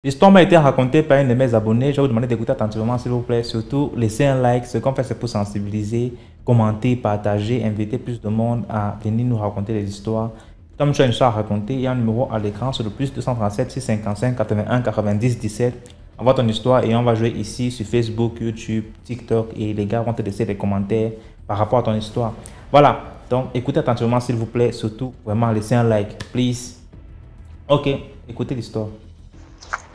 L'histoire m'a été racontée par un de mes abonnés. Je vais vous demander d'écouter attentivement, s'il vous plaît. Surtout, laissez un like. Ce qu'on fait, c'est pour sensibiliser, commenter, partager, inviter plus de monde à venir nous raconter les histoires. Comme tu as une histoire à raconter, il y a un numéro à l'écran sur le plus 237 655 81 90 17. Envoie ton histoire et on va jouer ici sur Facebook, YouTube, TikTok. Et les gars vont te laisser des commentaires par rapport à ton histoire. Voilà. Donc, écoutez attentivement, s'il vous plaît. Surtout, vraiment, laissez un like, please. Ok, écoutez l'histoire.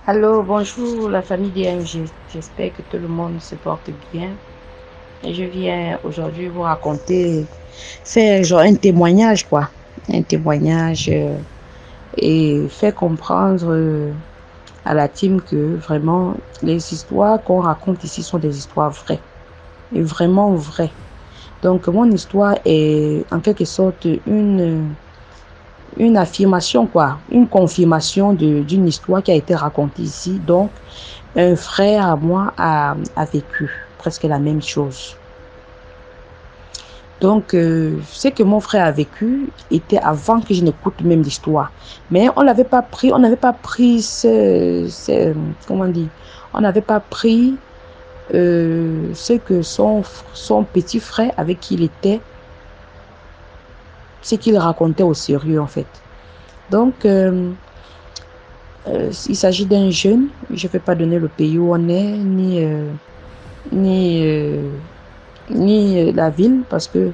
Allô, bonjour la famille DMG. J'espère que tout le monde se porte bien. Et je viens aujourd'hui vous raconter, faire genre un témoignage quoi. Un témoignage et faire comprendre à la team que vraiment les histoires qu'on raconte ici sont des histoires vraies. Et vraiment vraies. Donc mon histoire est en quelque sorte une affirmation quoi, une confirmation d'une histoire qui a été racontée ici. Donc, un frère à moi a vécu presque la même chose. Donc, ce que mon frère a vécu était avant que je n'écoute même l'histoire. Mais on n'avait pas pris, comment dire, on n'avait pas pris ce que son petit frère avec qui il était, ce qu'il racontait au sérieux en fait. Donc, il s'agit d'un jeune, je ne vais pas donner le pays où on est, ni la ville, parce que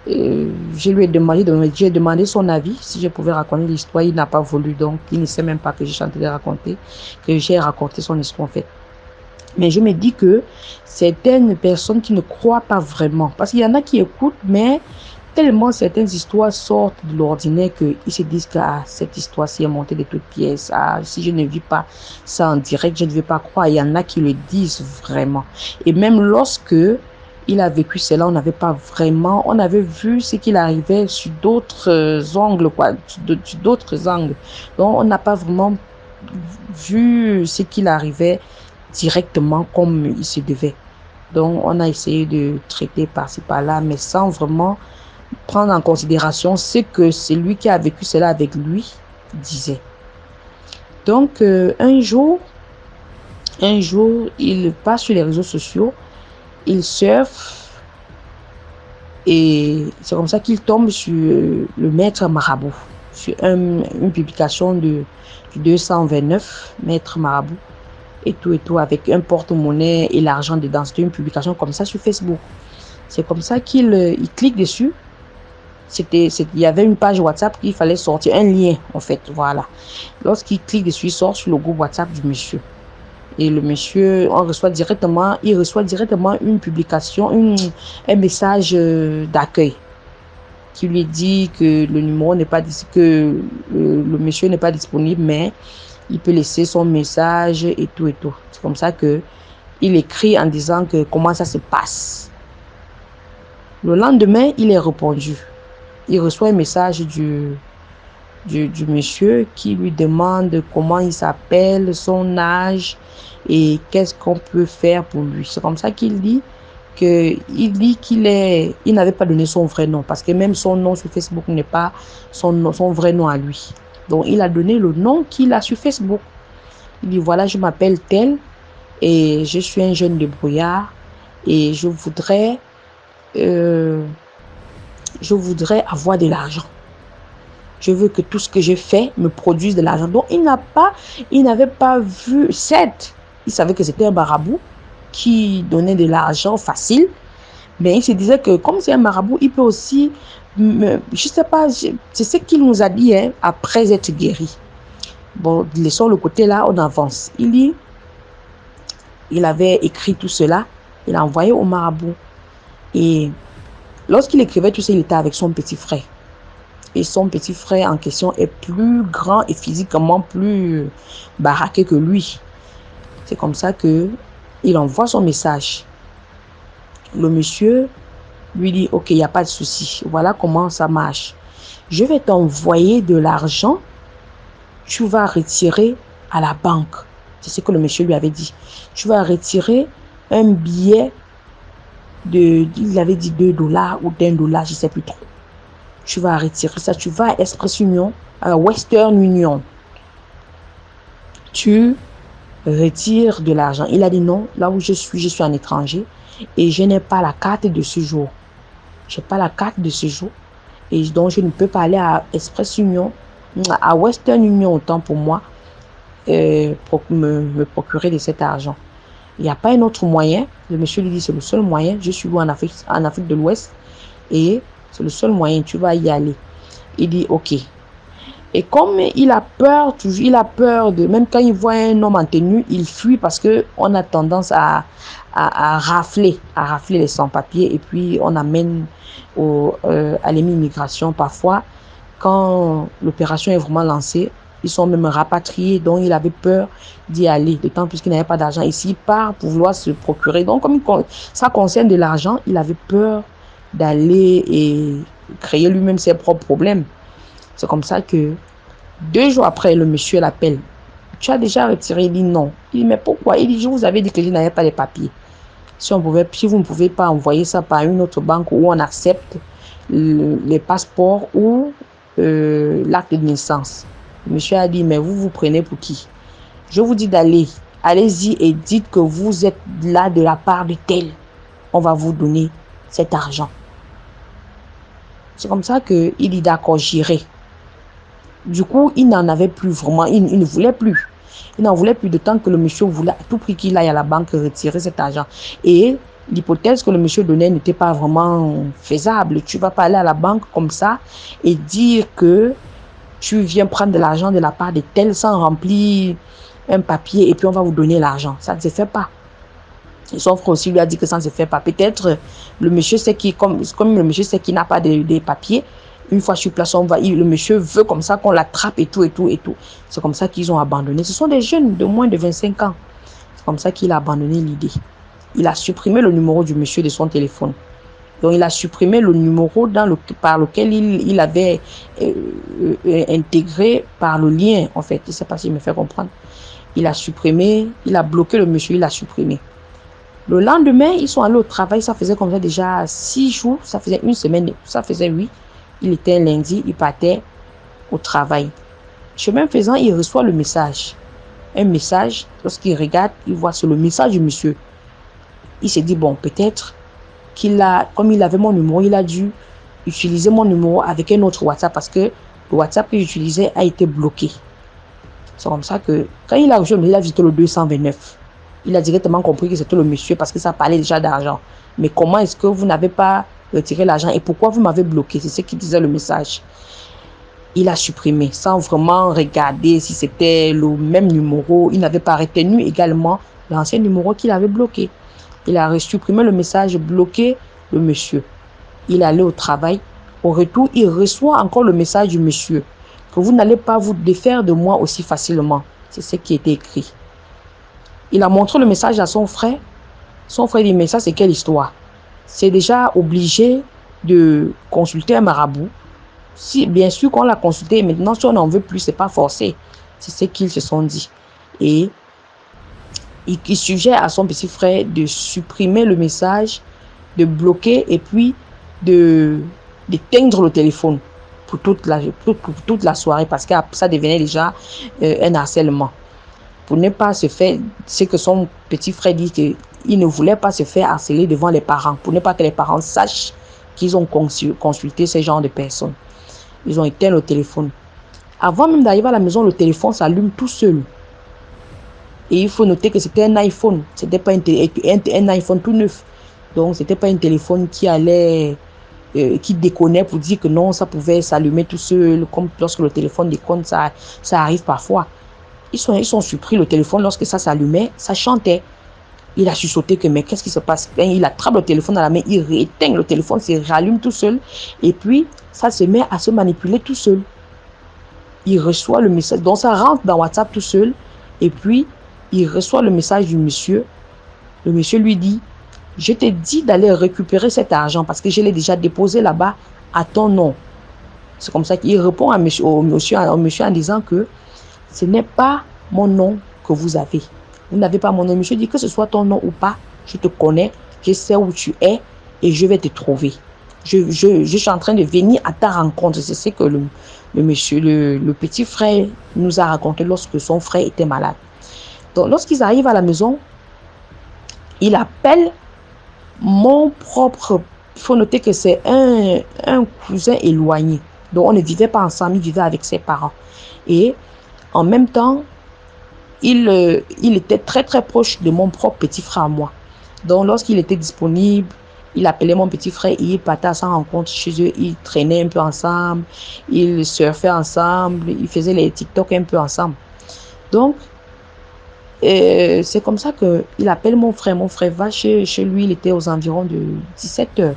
je lui ai demandé son avis, si je pouvais raconter l'histoire, il n'a pas voulu, donc il ne sait même pas que j'ai chanté de raconter, que j'ai raconté son histoire en fait. Mais je me dis que certaines personnes qui ne croient pas vraiment, parce qu'il y en a qui écoutent, mais tellement certaines histoires sortent de l'ordinaire qu'ils se disent que cette histoire-ci est montée de toutes pièces. Si je ne vis pas ça en direct, je ne vais pas croire. Il y en a qui le disent vraiment. Et même lorsque il a vécu cela, on n'avait pas vraiment, on avait vu ce qu'il arrivait sur d'autres angles, quoi, sur d'autres angles. Donc, on n'a pas vraiment vu ce qu'il arrivait directement comme il se devait. Donc, on a essayé de traiter par-ci, par-là, mais sans vraiment prendre en considération ce que celui qui a vécu cela avec lui disait. Donc, un jour, il passe sur les réseaux sociaux, il surfe et c'est comme ça qu'il tombe sur le maître marabout, sur une publication du 229, maître marabout, et tout, avec un porte-monnaie et l'argent dedans. C'était une publication comme ça sur Facebook. C'est comme ça qu'il clique dessus. Il y avait une page WhatsApp qu'il fallait sortir, un lien en fait, voilà. Lorsqu'il clique dessus, il sort sur le groupe WhatsApp du monsieur. Et le monsieur, il reçoit directement une publication, un message d'accueil qui lui dit que le numéro n'est pas que le monsieur n'est pas disponible, mais il peut laisser son message et tout. C'est comme ça que il écrit en disant que comment ça se passe. Le lendemain, il est répondu. Il reçoit un message du monsieur qui lui demande comment il s'appelle, son âge et qu'est-ce qu'on peut faire pour lui. C'est comme ça qu'il dit qu'il n'avait pas donné son vrai nom parce que même son nom sur Facebook n'est pas son vrai nom à lui. Donc, il a donné le nom qu'il a sur Facebook. Il dit, voilà, je m'appelle tel et je suis un jeune débrouillard et je voudrais avoir de l'argent. Je veux que tout ce que je fais me produise de l'argent. Donc, il n'avait pas vu cette. Il savait que c'était un marabout qui donnait de l'argent facile. Mais il se disait que comme c'est un marabout, il peut aussi, je sais pas, c'est ce qu'il nous a dit hein, après être guéri. Bon, laissons le côté là, on avance. Il avait écrit tout cela, il a envoyé au marabout. Et lorsqu'il écrivait tout ça, il était avec son petit frère. Et son petit frère en question est plus grand et physiquement plus baraqué que lui. C'est comme ça que il envoie son message. Le monsieur lui dit, ok, il n'y a pas de souci. Voilà comment ça marche. Je vais t'envoyer de l'argent. Tu vas retirer à la banque. C'est ce que le monsieur lui avait dit. Tu vas retirer un billet il avait dit $2 ou $1, je ne sais plus trop. Tu vas retirer ça. Tu vas à Express Union, à Western Union. Tu retire de l'argent. Il a dit non, là où je suis en étranger et je n'ai pas la carte de séjour. Je n'ai pas la carte de séjour et donc je ne peux pas aller à Express Union, à Western Union autant pour moi, pour me procurer de cet argent. Il n'y a pas un autre moyen. Le monsieur lui dit c'est le seul moyen. Je suis en Afrique de l'Ouest et c'est le seul moyen, tu vas y aller. Il dit ok. Et comme il a peur, toujours, il a peur de, même quand il voit un homme en tenue, il fuit parce qu'on a tendance à rafler les sans-papiers et puis on amène à l'immigration parfois. Quand l'opération est vraiment lancée, ils sont même rapatriés, donc il avait peur d'y aller, d'autant plus qu'il n'avait pas d'argent. Ici, il part pour vouloir se procurer. Donc, comme ça concerne de l'argent, il avait peur d'aller et créer lui-même ses propres problèmes. C'est comme ça que 2 jours après, le monsieur l'appelle. Tu as déjà retiré? Il dit non. Il dit mais pourquoi? Il dit je vous avais dit que je n'avais pas les papiers. Si vous ne pouvez pas envoyer ça par une autre banque où on accepte les passeports ou l'acte de naissance. Le monsieur a dit mais vous prenez pour qui? Je vous dis d'aller. Allez-y et dites que vous êtes là de la part de tel. On va vous donner cet argent. C'est comme ça qu'il dit d'accord, j'irai. Du coup, il n'en avait plus vraiment, il ne voulait plus. Il n'en voulait plus de temps que le monsieur voulait à tout prix qu'il aille à la banque retirer cet argent. Et l'hypothèse que le monsieur donnait n'était pas vraiment faisable. Tu ne vas pas aller à la banque comme ça et dire que tu viens prendre de l'argent de la part de tel sans remplir un papier et puis on va vous donner l'argent. Ça ne se fait pas. Et son frère aussi lui a dit que ça ne se fait pas. Peut-être le monsieur sait qui, comme le monsieur sait qu'il n'a pas de papiers, une fois sur place, le monsieur veut comme ça qu'on l'attrape et tout. C'est comme ça qu'ils ont abandonné. Ce sont des jeunes de moins de 25 ans. C'est comme ça qu'il a abandonné l'idée. Il a supprimé le numéro du monsieur de son téléphone. Donc, il a supprimé le numéro par lequel il avait intégré par le lien, en fait. Je ne sais pas s'il me fait comprendre. Il a supprimé, il a bloqué le monsieur, il a supprimé. Le lendemain, ils sont allés au travail. Ça faisait comme ça déjà 6 jours. Ça faisait 1 semaine. Ça faisait 8. Il était un lundi, il partait au travail. Chemin faisant, il reçoit le message. Un message, lorsqu'il regarde, il voit sur le message du monsieur. Il s'est dit, bon, peut-être comme il avait mon numéro, il a dû utiliser mon numéro avec un autre WhatsApp parce que le WhatsApp qu'il utilisait a été bloqué. C'est comme ça que, quand il a reçu, il a visité le 229. Il a directement compris que c'était le monsieur parce que ça parlait déjà d'argent. Mais comment est-ce que vous n'avez pas retiré l'argent et pourquoi vous m'avez bloqué? C'est ce qui disait le message. Il a supprimé sans vraiment regarder si c'était le même numéro. Il n'avait pas retenu également l'ancien numéro qu'il avait bloqué. Il a supprimé le message, bloqué le monsieur. Il est allé au travail. Au retour, il reçoit encore le message du monsieur que vous n'allez pas vous défaire de moi aussi facilement. C'est ce qui était écrit. Il a montré le message à son frère. Son frère dit, mais ça c'est quelle histoire? C'est déjà obligé de consulter un marabout. Si, bien sûr qu'on l'a consulté, maintenant si on n'en veut plus, c'est pas forcé. C'est ce qu'ils se sont dit. Et il suggère à son petit frère de supprimer le message, de bloquer et puis d'éteindre le téléphone pour toute la soirée parce que ça devenait déjà un harcèlement. Pour ne pas se faire, c'est que son petit frère dit qu'il ne voulait pas se faire harceler devant les parents, pour ne pas que les parents sachent qu'ils ont consulté ce genre de personnes. Ils ont éteint le téléphone. Avant même d'arriver à la maison, le téléphone s'allume tout seul. Et il faut noter que c'était un iPhone. Ce n'était pas un iPhone tout neuf. Donc, ce n'était pas un téléphone qui déconnait pour dire que non, ça pouvait s'allumer tout seul. Comme lorsque le téléphone déconne, ça arrive parfois. Ils ont surpris le téléphone. Lorsque ça s'allumait, ça chantait. Il a chuchoté que mais qu'est-ce qui se passe? Il attrape le téléphone dans la main, il éteint le téléphone, se rallume tout seul. Et puis, ça se met à se manipuler tout seul. Il reçoit le message. Donc, ça rentre dans WhatsApp tout seul. Et puis, il reçoit le message du monsieur. Le monsieur lui dit, je t'ai dit d'aller récupérer cet argent parce que je l'ai déjà déposé là-bas à ton nom. C'est comme ça qu'il répond au monsieur en disant que ce n'est pas mon nom que vous avez. Vous n'avez pas mon nom. Le monsieur dit que ce soit ton nom ou pas, je te connais, je sais où tu es et je vais te trouver. Je suis en train de venir à ta rencontre. C'est ce que le petit frère nous a raconté lorsque son frère était malade. Donc, lorsqu'ils arrivent à la maison, il appelle mon propre... Il faut noter que c'est un cousin éloigné. Donc, on ne vivait pas ensemble, il vivait avec ses parents. Et en même temps, il était très, très proche de mon propre petit frère à moi. Donc, lorsqu'il était disponible, il appelait mon petit frère et il partait à sa rencontre chez eux. Ils traînaient un peu ensemble, ils surfaient ensemble, ils faisaient les TikTok un peu ensemble. Donc, c'est comme ça qu'il appelle mon frère. Mon frère va chez lui, il était aux environs de 17 heures.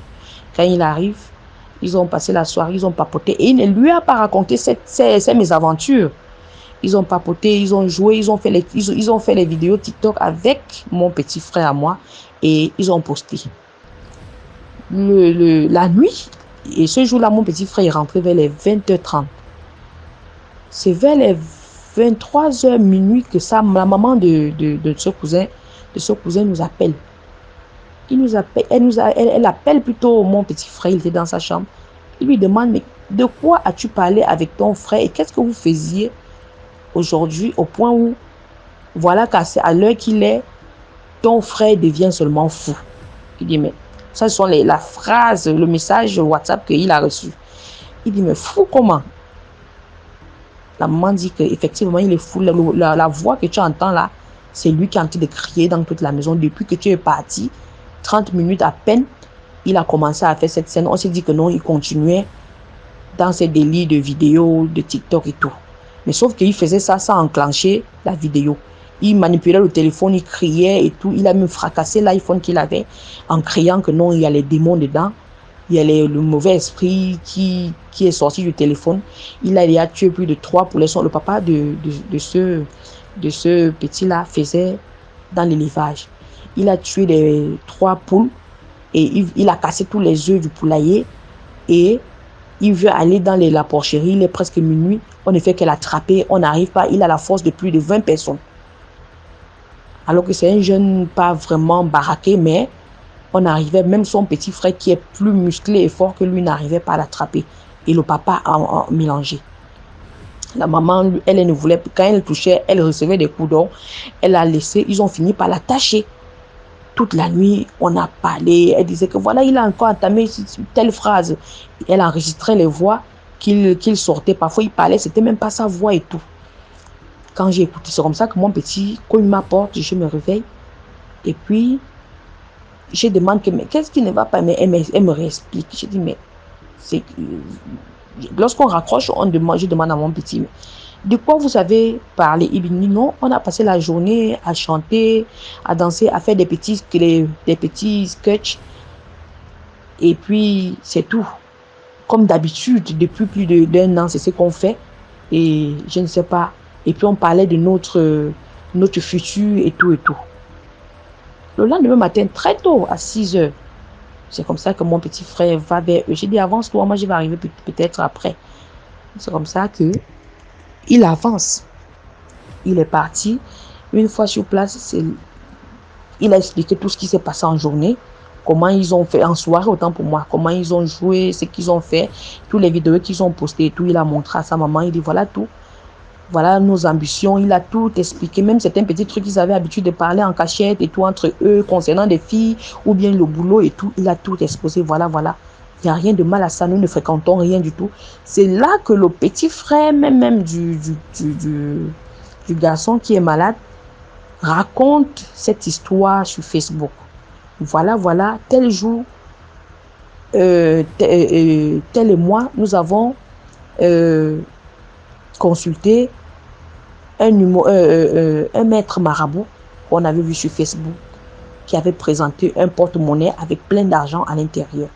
Quand il arrive, ils ont passé la soirée, ils ont papoté. Et il ne lui a pas raconté ces mésaventures. Ils ont papoté, ils ont joué, ils ont fait les vidéos TikTok avec mon petit frère à moi. Et ils ont posté. La nuit, et ce jour-là, mon petit frère est rentré vers les 20h30. C'est vers les 23h minuit que la maman de ce cousin nous appelle. Elle appelle plutôt mon petit frère, il était dans sa chambre. Il lui demande, mais de quoi as-tu parlé avec ton frère et qu'est-ce que vous faisiez aujourd'hui au point où, voilà qu'à l'heure qu'il est, ton frère devient seulement fou. Il dit, mais ça ce sont la phrase, le message WhatsApp qu'il a reçu. Il dit, mais fou comment? La maman dit qu'effectivement, il est fou. La voix que tu entends là, c'est lui qui est en train de crier dans toute la maison. Depuis que tu es parti, 30 minutes à peine, il a commencé à faire cette scène. On s'est dit que non, il continuait dans ses délits de vidéos, de TikTok et tout. Mais sauf qu'il faisait ça sans enclencher la vidéo. Il manipulait le téléphone, il criait et tout. Il a même fracassé l'iPhone qu'il avait en criant que non, il y a les démons dedans. Il y a le mauvais esprit qui est sorti du téléphone. Il a tué plus de 3 poulets. Le papa de ce petit-là faisait dans l'élevage. Il a tué les 3 poules et il a cassé tous les œufs du poulailler. Et il veut aller dans la porcherie. Il est presque minuit. On ne fait que l'attraper. On n'arrive pas. Il a la force de plus de 20 personnes. Alors que c'est un jeune pas vraiment baraqué, mais on arrivait, même son petit frère qui est plus musclé et fort que lui n'arrivait pas à l'attraper. Et le papa a mélangé. La maman, elle ne voulait plus. Quand elle touchait, elle recevait des coups d'or. Elle a laissé, ils ont fini par l'attacher. Toute la nuit, on a parlé. Elle disait que voilà, il a encore entamé telle phrase. Elle enregistrait les voix qu'il sortait. Parfois, il parlait, c'était même pas sa voix et tout. Quand j'ai écouté, c'est comme ça que mon petit cogne ma porte, je me réveille. Et puis, je demande que, mais qu'est-ce qui ne va pas? Mais elle me réexplique. Je dis, mais c'est... Lorsqu'on raccroche, je demande à mon petit, mais de quoi vous avez parlé? Il me dit, non, on a passé la journée à chanter, à danser, à faire des petits sketchs. Et puis, c'est tout. Comme d'habitude, depuis plus d'un an, c'est ce qu'on fait. Et je ne sais pas. Et puis, on parlait de notre futur et tout et tout. Le lendemain matin, très tôt, à 6 heures, c'est comme ça que mon petit frère va vers eux. J'ai dit, avance-toi, moi je vais arriver peut-être après. C'est comme ça que il avance. Il est parti. Une fois sur place, il a expliqué tout ce qui s'est passé en journée. Comment ils ont fait en soirée, autant pour moi. Comment ils ont joué, ce qu'ils ont fait. Toutes les vidéos qu'ils ont postées et tout. Il a montré à sa maman. Il dit, voilà tout. Voilà nos ambitions, il a tout expliqué, même certains petits trucs qu'ils avaient l'habitude de parler en cachette et tout entre eux, concernant des filles, ou bien le boulot et tout, il a tout exposé, voilà. Il n'y a rien de mal à ça, nous ne fréquentons rien du tout. C'est là que le petit frère, même du garçon qui est malade, raconte cette histoire sur Facebook. Voilà, tel jour, tel et moi, nous avons consulté un maître marabout qu'on avait vu sur Facebook qui avait présenté un porte-monnaie avec plein d'argent à l'intérieur.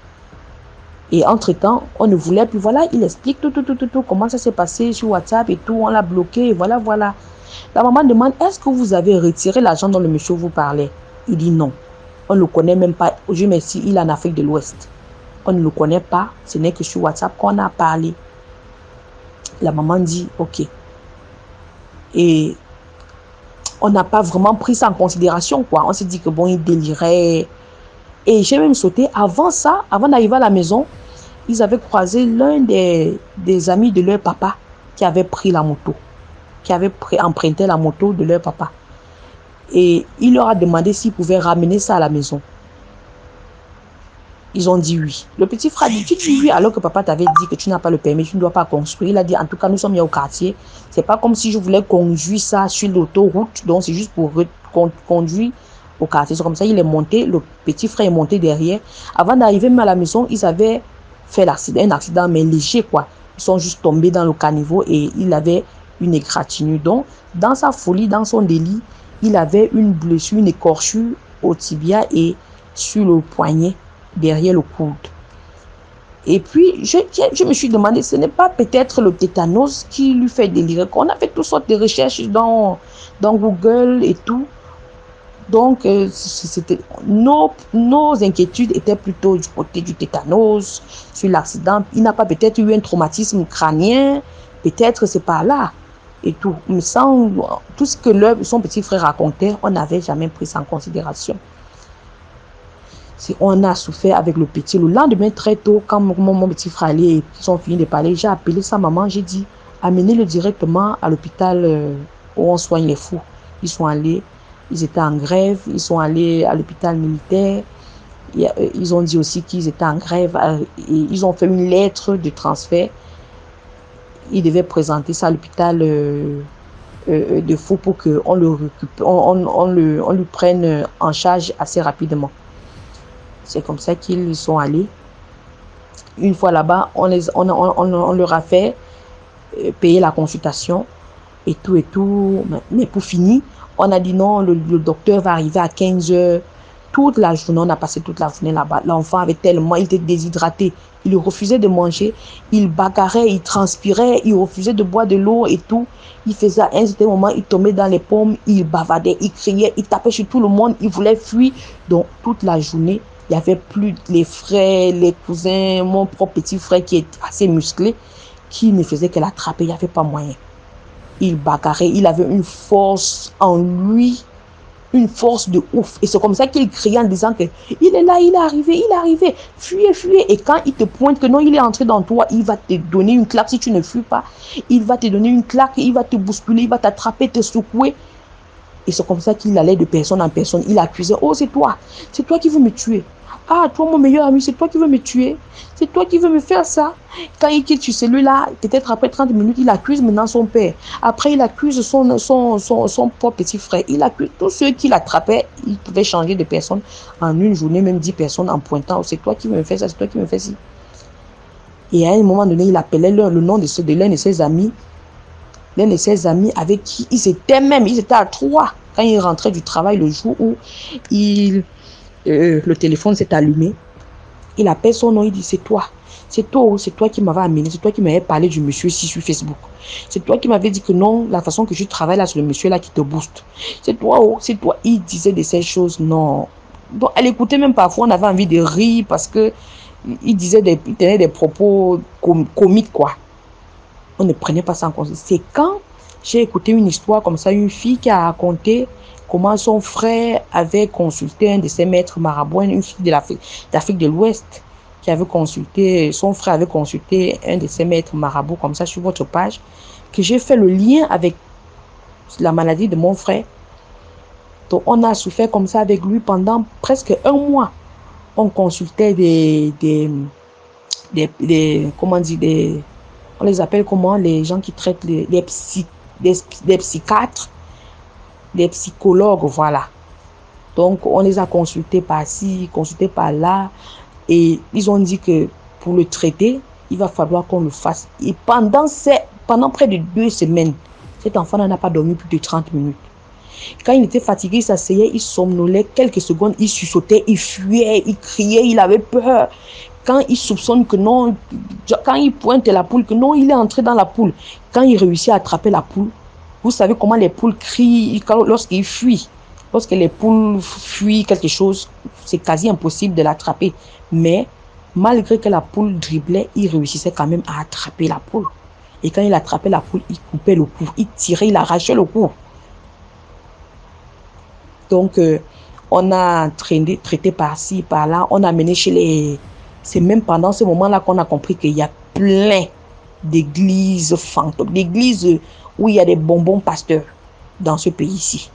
Et entre-temps, on ne voulait plus. Voilà, il explique tout, comment ça s'est passé sur WhatsApp et tout. On l'a bloqué, voilà. La maman demande, est-ce que vous avez retiré l'argent dont le monsieur vous parlait? Il dit non. On ne le connaît même pas. Je merci, il est en Afrique de l'Ouest. On ne le connaît pas. Ce n'est que sur WhatsApp qu'on a parlé. La maman dit, ok. Et on n'a pas vraiment pris ça en considération, quoi. On s'est dit que bon, il délirait. Et j'ai même sauté. Avant ça, avant d'arriver à la maison, ils avaient croisé l'un des amis de leur papa qui avait pris la moto. Qui avait emprunté la moto de leur papa. Et il leur a demandé s'ils pouvaient ramener ça à la maison. Ils ont dit oui. Le petit frère a dit, tu dis oui alors que papa t'avait dit que tu n'as pas le permis, tu ne dois pas construire. Il a dit, en tout cas, nous sommes au quartier. C'est pas comme si je voulais conduire ça sur l'autoroute. Donc, c'est juste pour conduire au quartier. C'est comme ça, il est monté, le petit frère est monté derrière. Avant d'arriver même à la maison, ils avaient fait un accident, mais léger, quoi. Ils sont juste tombés dans le caniveau et il avait une égratignure. Donc, dans sa folie, dans son délit, il avait une blessure, une écorchure au tibia et sur le poignet, derrière le coude. Et puis, je me suis demandé, ce n'est pas peut-être le tétanos qui lui fait délirer. On a fait toutes sortes de recherches dans Google et tout. Donc, nos inquiétudes étaient plutôt du côté du tétanos, sur l'accident. Il n'a pas peut-être eu un traumatisme crânien. Peut-être c'est par là et tout. Mais sans tout ce que son petit frère racontait, on n'avait jamais pris ça en considération. On a souffert avec le petit. Le lendemain, très tôt, quand mon petit frère allait et ils ont fini de parler, j'ai appelé sa maman, j'ai dit, amenez-le directement à l'hôpital où on soigne les fous. Ils sont allés, ils étaient en grève, ils sont allés à l'hôpital militaire. Ils ont dit aussi qu'ils étaient en grève. Et ils ont fait une lettre de transfert. Ils devaient présenter ça à l'hôpital de Fou pour qu'on on lui prenne en charge assez rapidement. C'est comme ça qu'ils sont allés. Une fois là-bas, on leur a fait payer la consultation et tout. Mais pour finir, on a dit non, le docteur va arriver à 15 h. Toute la journée, on a passé toute la journée là-bas. L'enfant avait tellement, il était déshydraté. Il refusait de manger. Il bagarrait, il transpirait, il refusait de boire de l'eau et tout. Il faisait à un certain moment, il tombait dans les pommes, il bavardait, il criait, il tapait sur tout le monde, il voulait fuir. Donc, toute la journée, il n'y avait plus les frères, les cousins, mon propre petit frère qui est assez musclé, qui ne faisait que l'attraper, il n'y avait pas moyen. Il bagarrait, il avait une force en lui, une force de ouf. Et c'est comme ça qu'il criait en disant que il est là, il est arrivé, fuyez, fuyez. Et quand il te pointe que non, il est entré dans toi, il va te donner une claque. Si tu ne fuis pas, il va te donner une claque, il va te bousculer, il va t'attraper, te secouer. Et c'est comme ça qu'il allait de personne en personne. Il accusait, oh c'est toi qui veux me tuer. Ah, toi mon meilleur ami, c'est toi qui veux me tuer. C'est toi qui veux me faire ça. Quand il quitte celui-là, peut-être après 30 minutes, il accuse maintenant son père. Après, il accuse son propre petit frère. Il accuse tous ceux qui l'attrapaient. Il pouvait changer de personne en une journée, même 10 personnes en pointant. C'est toi qui veux me faire ça, c'est toi qui me fais ça. Et à un moment donné, il appelait le nom de l'un de ses amis. L'un de ses amis avec qui ils étaient à 3 quand il rentrait du travail le jour où le téléphone s'est allumé. Il appelle son nom, il dit c'est toi qui m'avais amené, c'est toi qui m'avais parlé du monsieur ici sur Facebook. C'est toi qui m'avais dit que non, la façon que je travaille là, c'est le monsieur là qui te booste. C'est toi. Il disait de ces choses, non. Donc elle écoutait même parfois, on avait envie de rire parce que il tenait des propos comiques quoi. On ne prenait pas ça en compte. C'est quand j'ai écouté une histoire comme ça, une fille qui a raconté comment son frère avait consulté un de ses maîtres marabouts, une fille d'Afrique de l'Ouest, son frère avait consulté un de ses maîtres marabouts comme ça sur votre page, que j'ai fait le lien avec la maladie de mon frère. Donc on a souffert comme ça avec lui pendant presque 1 mois. On consultait on les appelle comment, les gens qui traitent des psychiatres, des psychologues, voilà. Donc, on les a consultés par-ci, consultés par-là. Et ils ont dit que pour le traiter, il va falloir qu'on le fasse. Et pendant près de 2 semaines, cet enfant n'a pas dormi plus de 30 minutes. Quand il était fatigué, il s'asseyait, il somnolait. Quelques secondes, il chuchotait, il fuyait, il criait, il avait peur. Quand il soupçonne que non, quand il pointe la poule, que non, il est entré dans la poule. Quand il réussit à attraper la poule, vous savez comment les poules crient lorsqu'ils fuient. Lorsque les poules fuient quelque chose, c'est quasi impossible de l'attraper. Mais malgré que la poule driblait, il réussissait quand même à attraper la poule. Et quand il attrapait la poule, il coupait le cou, il tirait, il arrachait le cou. Donc, on a traité par-ci, par-là, on a mené chez les... C'est même pendant ce moment-là qu'on a compris qu'il y a plein d'églises fantômes, d'églises où il y a des bonbons pasteurs dans ce pays-ci.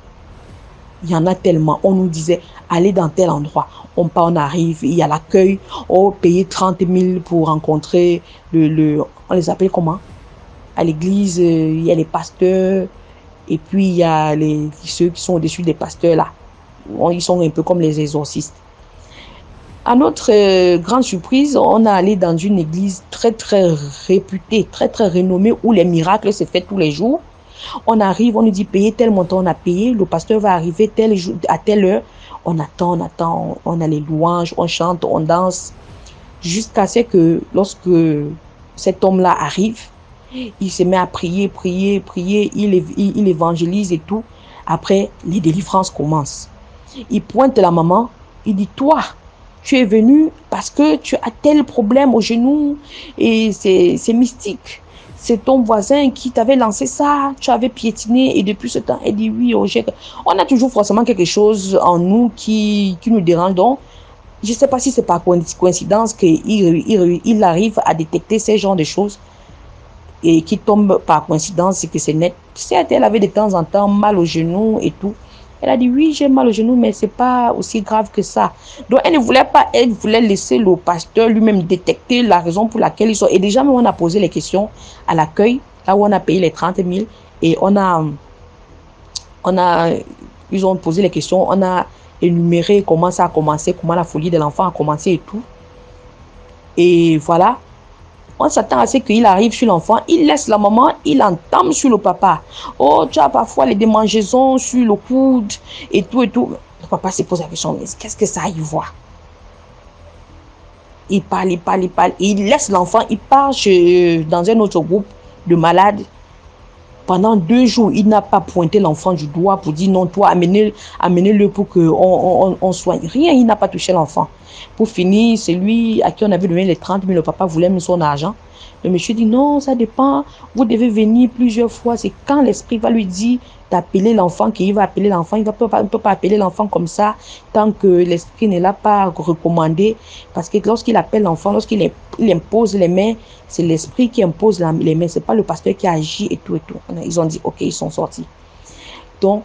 Il y en a tellement. On nous disait, allez dans tel endroit. On part, on arrive, il y a l'accueil. On paye 30 000 pour rencontrer on les appelle comment? À l'église, il y a les pasteurs. Et puis, il y a ceux qui sont au-dessus des pasteurs là. Ils sont un peu comme les exorcistes. À notre grande surprise, on est allé dans une église très, très réputée, très, très renommée, où les miracles se font tous les jours. On arrive, on nous dit payer tel montant, on a payé. Le pasteur va arriver tel jour, à telle heure. On attend, on a les louanges, on chante, on danse. Jusqu'à ce que lorsque cet homme-là arrive, il se met à prier, il évangélise et tout. Après, les délivrances commencent. Il pointe la maman, il dit, toi, tu es venu parce que tu as tel problème au genou et c'est mystique. C'est ton voisin qui t'avait lancé ça, tu avais piétiné et depuis ce temps, elle dit oui, on a toujours forcément quelque chose en nous qui nous dérange. Donc, je ne sais pas si c'est par coïncidence qu'il arrive à détecter ces genres de choses et qui tombent par coïncidence, c'est que c'est net. Certes, elle avait de temps en temps mal au genou et tout. Elle a dit oui, j'ai mal au genou, mais ce n'est pas aussi grave que ça. Donc, elle ne voulait pas, elle voulait laisser le pasteur lui-même détecter la raison pour laquelle ils sont. Et déjà, on a posé les questions à l'accueil, là où on a payé les 30 000. Et ils ont posé les questions, on a énuméré comment ça a commencé, comment la folie de l'enfant a commencé et tout. Et voilà. On s'attend à ce qu'il arrive sur l'enfant, il laisse la maman, il entame sur le papa. Oh, tu as parfois les démangeaisons sur le coude et tout et tout. Le papa se pose la question, mais qu'est-ce que ça y voit? Il parle. Il laisse l'enfant, il part dans un autre groupe de malades. Pendant 2 jours, il n'a pas pointé l'enfant du doigt pour dire non, toi, amenez-le pour qu'on soigne. Rien, il n'a pas touché l'enfant. Pour finir, c'est lui à qui on avait donné les 30 000, le papa voulait même son argent. Le monsieur dit non, ça dépend, vous devez venir plusieurs fois. C'est quand l'esprit va lui dire d'appeler l'enfant qu'il va appeler l'enfant. Il ne peut pas appeler l'enfant comme ça tant que l'esprit ne l'a pas recommandé. Parce que lorsqu'il appelle l'enfant, lorsqu'il impose les mains, c'est l'esprit qui impose les mains. Ce n'est pas le pasteur qui agit et tout et tout. Ils ont dit ok, ils sont sortis. Donc,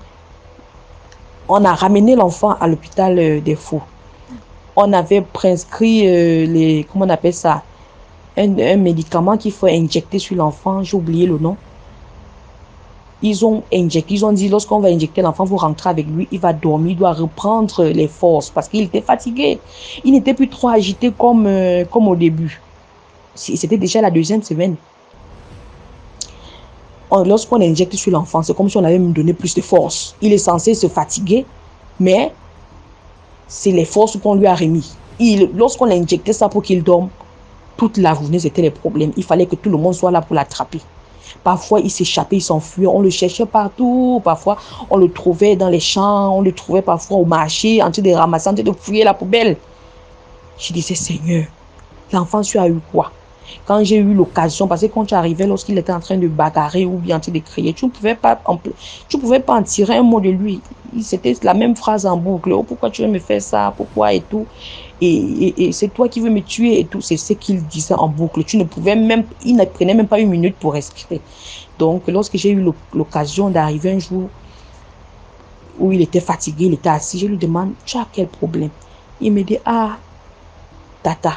on a ramené l'enfant à l'hôpital des Fous. On avait prescrit comment on appelle ça, un médicament qu'il faut injecter sur l'enfant. J'ai oublié le nom. Ils ont injecté, ils ont dit lorsqu'on va injecter l'enfant, vous rentrez avec lui, il va dormir, il doit reprendre les forces parce qu'il était fatigué. Il n'était plus trop agité comme au début. C'était déjà la 2e semaine. Lorsqu'on injecte sur l'enfant, c'est comme si on avait lui donné plus de force. Il est censé se fatiguer, mais c'est les forces qu'on lui a remis. Lorsqu'on a injecté ça pour qu'il dorme, toute la journée, c'était les problèmes. Il fallait que tout le monde soit là pour l'attraper. Parfois, il s'échappait, il s'enfuyait. On le cherchait partout. Parfois, on le trouvait dans les champs. On le trouvait parfois au marché, en train de ramasser, en train de fouiller la poubelle. Je disais, Seigneur, l'enfant, tu as eu quoi? Quand j'ai eu l'occasion, parce que quand tu arrivais, lorsqu'il était en train de bagarrer ou bien en train de crier, tu ne pouvais pas en tirer un mot de lui. C'était la même phrase en boucle. Oh, pourquoi tu veux me faire ça? Pourquoi et tout? Et c'est toi qui veux me tuer et tout. C'est ce qu'il disait en boucle. Il ne prenait même pas 1 minute pour respirer. Donc, lorsque j'ai eu l'occasion d'arriver un jour où il était fatigué, il était assis, je lui demande, tu as quel problème? Il me dit, ah, tata,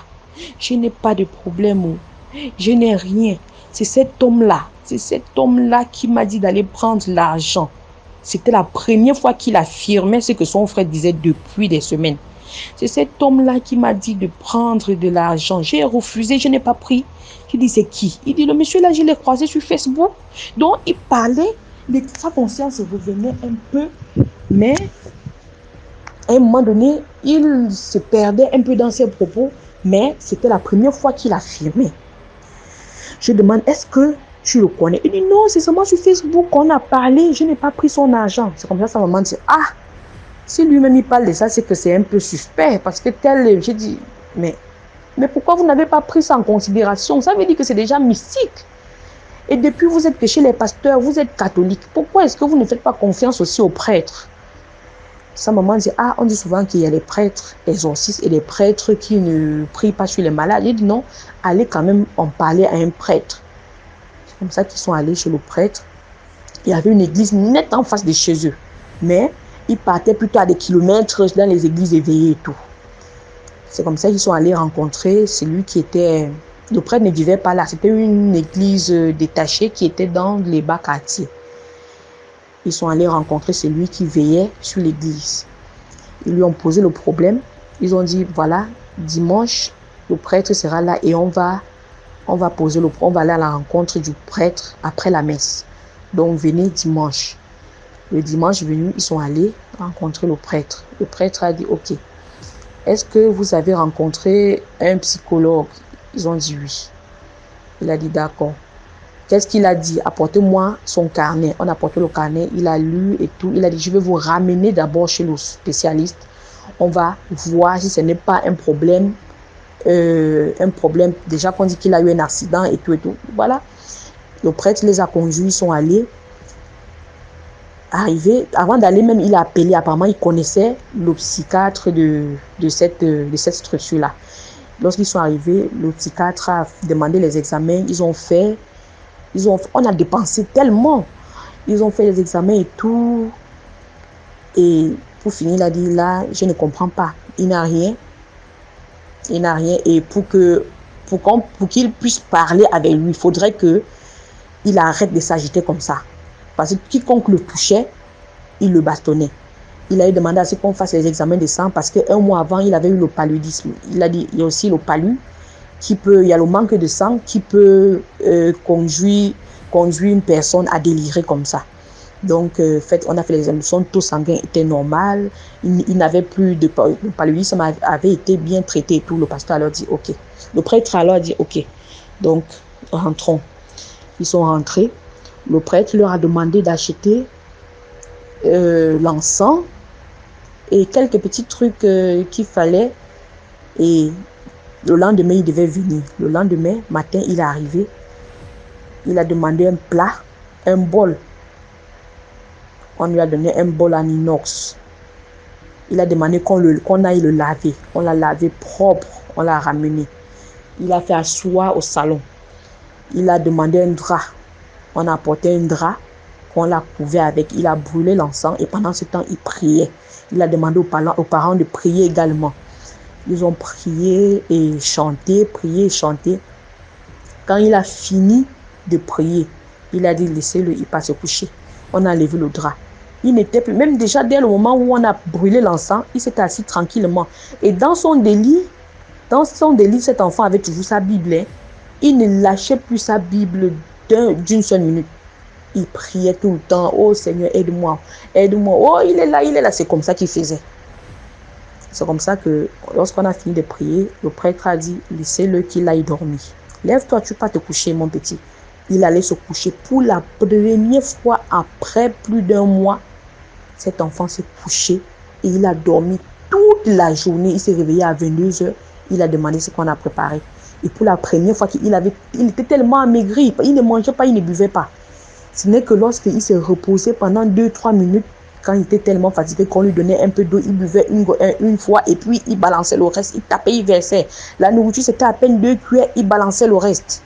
je n'ai pas de problème, je n'ai rien. C'est cet homme-là qui m'a dit d'aller prendre l'argent. C'était la première fois qu'il affirmait ce que son frère disait depuis des semaines. C'est cet homme-là qui m'a dit de prendre de l'argent. J'ai refusé, je n'ai pas pris. Je dis, c'est qui? Il dit, le monsieur là, je l'ai croisé sur Facebook. Donc, il parlait, sa conscience revenait un peu, mais à un moment donné, il se perdait un peu dans ses propos, mais c'était la première fois qu'il affirmait. Je demande, est-ce que tu le connais? Il dit, non, c'est seulement sur Facebook qu'on a parlé, je n'ai pas pris son argent. C'est comme ça, sa maman dit, ah, si lui-même il parle de ça, c'est que c'est un peu suspect, parce que j'ai dit, mais pourquoi vous n'avez pas pris ça en considération? Ça veut dire que c'est déjà mystique. Et depuis, vous êtes chez les pasteurs, vous êtes catholiques. Pourquoi est-ce que vous ne faites pas confiance aussi aux prêtres? Sa maman dit, ah, on dit souvent qu'il y a les prêtres exorcistes et les prêtres qui ne prient pas sur les malades. Il dit non, allez quand même en parler à un prêtre. C'est comme ça qu'ils sont allés chez le prêtre. Il y avait une église nette en face de chez eux. Mais Ils partaient plutôt à des kilomètres dans les églises éveillées et tout. C'est comme ça qu'ils sont allés rencontrer celui qui était... Le prêtre ne vivait pas là. C'était une église détachée qui était dans les bas quartiers. Ils sont allés rencontrer celui qui veillait sur l'église. Ils lui ont posé le problème. Ils ont dit, voilà, dimanche, le prêtre sera là et on va poser le problème. On va aller à la rencontre du prêtre après la messe. Donc, venez dimanche. Le dimanche venu, ils sont allés rencontrer le prêtre. Le prêtre a dit, ok, est-ce que vous avez rencontré un psychologue? Ils ont dit oui. Il a dit d'accord. Qu'est-ce qu'il a dit? Apportez-moi son carnet. On a apporté le carnet, il a lu et tout. Il a dit, je vais vous ramener d'abord chez le spécialiste. On va voir si ce n'est pas un problème. Déjà qu'on dit qu'il a eu un accident et tout et tout. Voilà. Le prêtre les a conduits, ils sont allés. Arrivé, avant d'aller même, il a appelé, apparemment il connaissait le psychiatre de cette structure-là. Lorsqu'ils sont arrivés, le psychiatre a demandé les examens, on a dépensé tellement, ils ont fait les examens et tout, et pour finir, il a dit, là, je ne comprends pas, il n'a rien, et pour qu'il puisse parler avec lui, il faudrait qu'il arrête de s'agiter comme ça. Parce que quiconque le touchait, il le bastonnait. Il a demandé à ce qu'on fasse les examens de sang parce qu'un mois avant, il avait eu le paludisme. Il a dit, il y a aussi le palu, il y a le manque de sang qui peut conduire une personne à délirer comme ça. Donc, on a fait les examens, son taux sanguin était normal, il n'avait plus de le paludisme, avait été bien traité et tout. Le pasteur alors dit, ok. Le prêtre alors dit, ok. Donc, rentrons. Ils sont rentrés. Le prêtre leur a demandé d'acheter l'encens et quelques petits trucs qu'il fallait. Et le lendemain, il devait venir. Le lendemain matin, il est arrivé. Il a demandé un plat, un bol. On lui a donné un bol en inox. Il a demandé qu'on aille le laver. On l'a lavé propre. On l'a ramené. Il a fait asseoir au salon. Il a demandé un drap. On a apporté un drap qu'on l'a couvert avec. Il a brûlé l'encens et pendant ce temps, il priait. Il a demandé aux parents de prier également. Ils ont prié et chanté, prié et chanté. Quand il a fini de prier, il a dit laissez-le, il passe se coucher. On a levé le drap. Il n'était plus, même déjà dès le moment où on a brûlé l'encens, il s'était assis tranquillement. Et dans son délit, cet enfant avait toujours sa Bible. Hein. Il ne lâchait plus sa Bible d'une seule minute. Il priait tout le temps. Oh Seigneur, aide-moi, aide-moi. Oh, il est là. C'est comme ça qu'il faisait. C'est comme ça que lorsqu'on a fini de prier, le prêtre a dit, laissez-le qu'il aille dormir. Lève-toi, tu vas te coucher, mon petit. Il allait se coucher pour la première fois après plus d'un mois. Cet enfant s'est couché et il a dormi toute la journée. Il s'est réveillé à 22h. Il a demandé ce qu'on a préparé. Et pour la première fois, il était tellement amaigri. Il ne mangeait pas, il ne buvait pas. Ce n'est que lorsqu'il s'est reposé pendant 2-3 minutes, quand il était tellement fatigué qu'on lui donnait un peu d'eau, il buvait une fois et puis il balançait le reste. Il tapait, il versait. La nourriture, c'était à peine 2 cuillères, il balançait le reste.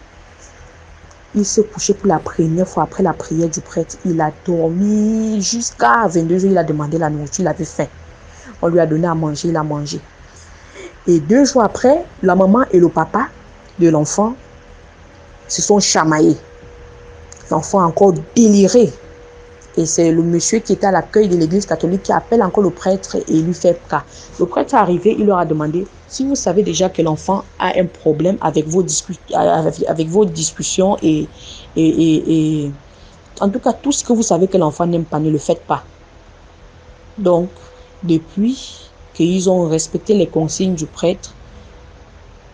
Il s'est couché pour la première fois après la prière du prêtre. Il a dormi jusqu'à 22h. Il a demandé la nourriture, il avait faim. On lui a donné à manger, il a mangé. Et 2 jours après, la maman et le papa de l'enfant se sont chamaillés. L'enfant a encore déliré. Et c'est le monsieur qui était à l'accueil de l'église catholique qui appelle encore le prêtre et lui fait cas. Le prêtre est arrivé, il leur a demandé si vous savez déjà que l'enfant a un problème avec vos discussions et en tout cas tout ce que vous savez que l'enfant n'aime pas, ne le faites pas. Donc, depuis qu'ils ont respecté les consignes du prêtre,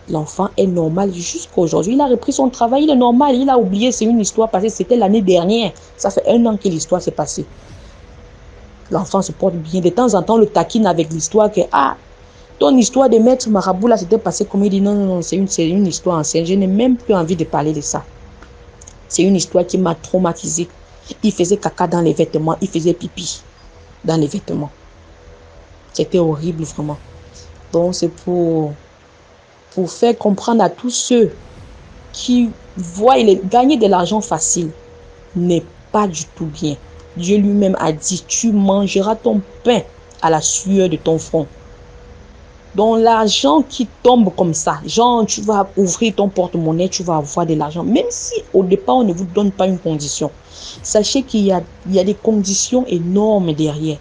l'enfant est normal jusqu'à aujourd'hui. Il a repris son travail, il est normal. Il a oublié, c'est une histoire passée. C'était l'année dernière. Ça fait 1 an que l'histoire s'est passée. L'enfant se porte bien. De temps en temps, on le taquine avec l'histoire que, ton histoire de maître marabout, là, c'était passé comme il dit. Non, c'est une histoire ancienne. Je n'ai même plus envie de parler de ça. C'est une histoire qui m'a traumatisé. Il faisait caca dans les vêtements. Il faisait pipi dans les vêtements. C'était horrible, vraiment. Donc, c'est pour faire comprendre à tous ceux qui voient gagner de l'argent facile n'est pas du tout bien. Dieu lui-même a dit, tu mangeras ton pain à la sueur de ton front. Donc l'argent qui tombe comme ça, genre tu vas ouvrir ton porte-monnaie, tu vas avoir de l'argent. Même si au départ on ne vous donne pas une condition. Sachez qu'il y a des conditions énormes derrière.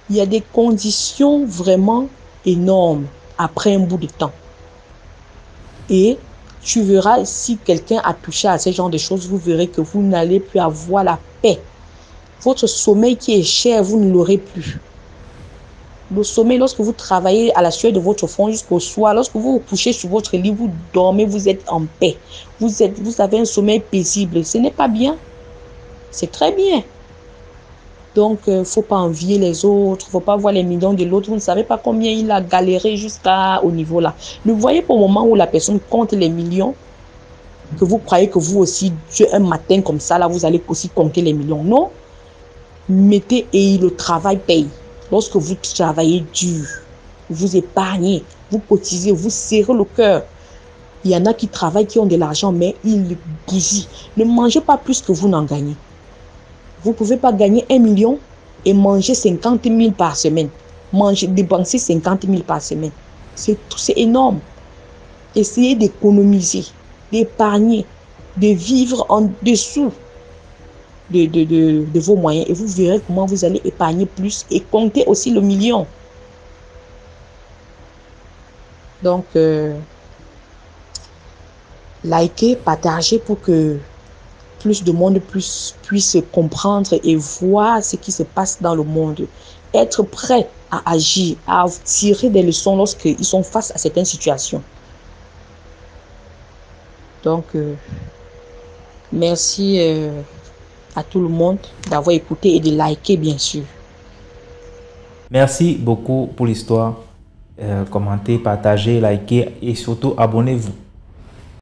Il y a des conditions vraiment énormes après un bout de temps. Et tu verras, si quelqu'un a touché à ce genre de choses, vous verrez que vous n'allez plus avoir la paix. Votre sommeil qui est cher, vous ne l'aurez plus. Le sommeil, lorsque vous travaillez à la sueur de votre front jusqu'au soir, lorsque vous vous couchez sur votre lit, vous dormez, vous êtes en paix. Vous avez un sommeil paisible. Ce n'est pas bien. C'est très bien. Donc, il ne faut pas envier les autres, il ne faut pas voir les millions de l'autre. Vous ne savez pas combien il a galéré jusqu'au niveau là. Ne voyez pas au moment où la personne compte les millions, que vous croyez que vous aussi, un matin comme ça, là, vous allez aussi compter les millions. Non. Mettez et le travail paye. Lorsque vous travaillez dur, vous épargnez, vous cotisez, vous serrez le cœur. Il y en a qui travaillent, qui ont de l'argent, mais ils bousillent. Ne mangez pas plus que vous n'en gagnez. Vous ne pouvez pas gagner 1 million et manger 50 000 par semaine. Dépenser 50 000 par semaine. C'est énorme. Essayez d'économiser, d'épargner, de vivre en dessous de vos moyens. Et vous verrez comment vous allez épargner plus et compter aussi le million. Donc, likez, partagez pour que plus de monde puisse comprendre et voir ce qui se passe dans le monde. Être prêt à agir, à tirer des leçons lorsqu'ils sont face à certaines situations. Donc, merci à tout le monde d'avoir écouté et de liker, bien sûr. Merci beaucoup pour l'histoire. Commentez, partagez, likez et surtout abonnez-vous.